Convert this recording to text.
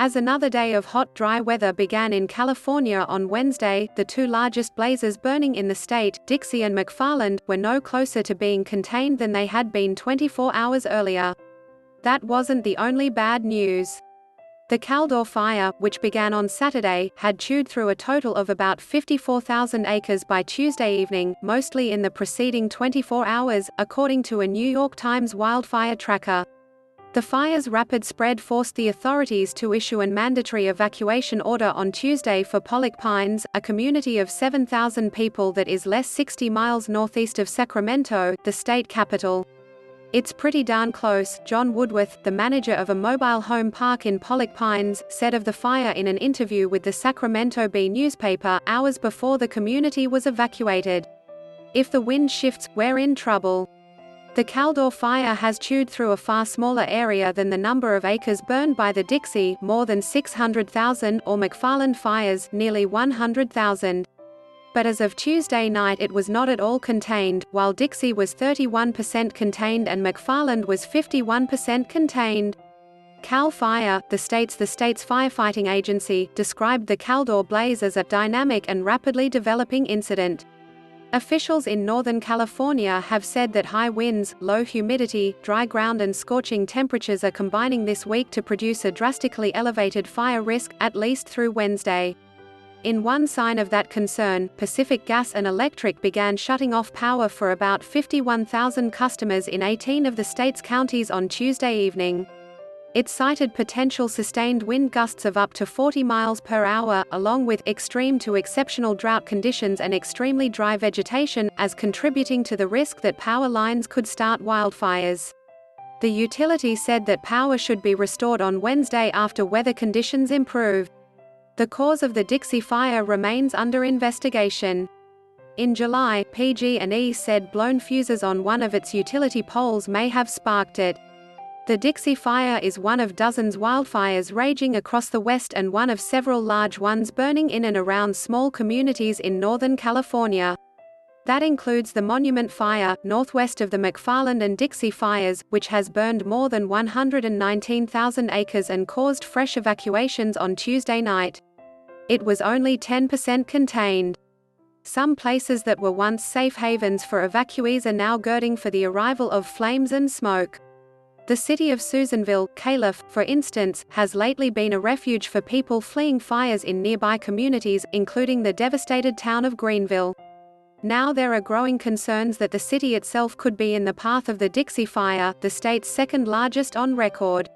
As another day of hot, dry weather began in California on Wednesday, the two largest blazes burning in the state, Dixie and McFarland, were no closer to being contained than they had been 24 hours earlier. That wasn't the only bad news. The Caldor fire, which began on Saturday, had chewed through a total of about 54,000 acres by Tuesday evening, mostly in the preceding 24 hours, according to a New York Times wildfire tracker. The fire's rapid spread forced the authorities to issue a mandatory evacuation order on Tuesday for Pollock Pines, a community of 7,000 people that is less 60 miles northeast of Sacramento, the state capital. "It's pretty darn close," John Woodworth, the manager of a mobile home park in Pollock Pines, said of the fire in an interview with the Sacramento Bee newspaper, hours before the community was evacuated. "If the wind shifts, we're in trouble." The Caldor fire has chewed through a far smaller area than the number of acres burned by the Dixie, more than 600,000, or McFarland fires, nearly 100,000. But as of Tuesday night it was not at all contained, while Dixie was 31% contained and McFarland was 51% contained. Cal Fire, the state's firefighting agency, described the Caldor blaze as a dynamic and rapidly developing incident. Officials in Northern California have said that high winds, low humidity, dry ground and scorching temperatures are combining this week to produce a drastically elevated fire risk, at least through Wednesday. In one sign of that concern, Pacific Gas and Electric began shutting off power for about 51,000 customers in 18 of the state's counties on Tuesday evening. It cited potential sustained wind gusts of up to 40 miles per hour, along with extreme to exceptional drought conditions and extremely dry vegetation, as contributing to the risk that power lines could start wildfires. The utility said that power should be restored on Wednesday after weather conditions improve. The cause of the Dixie fire remains under investigation. In July, PG&E said blown fuses on one of its utility poles may have sparked it. The Dixie fire is one of dozens wildfires raging across the West and one of several large ones burning in and around small communities in Northern California. That includes the Monument Fire, northwest of the McFarland and Dixie fires, which has burned more than 119,000 acres and caused fresh evacuations on Tuesday night. It was only 10% contained. Some places that were once safe havens for evacuees are now girding for the arrival of flames and smoke. The city of Susanville, Calif, for instance, has lately been a refuge for people fleeing fires in nearby communities, including the devastated town of Greenville. Now there are growing concerns that the city itself could be in the path of the Dixie fire, the state's second largest on record.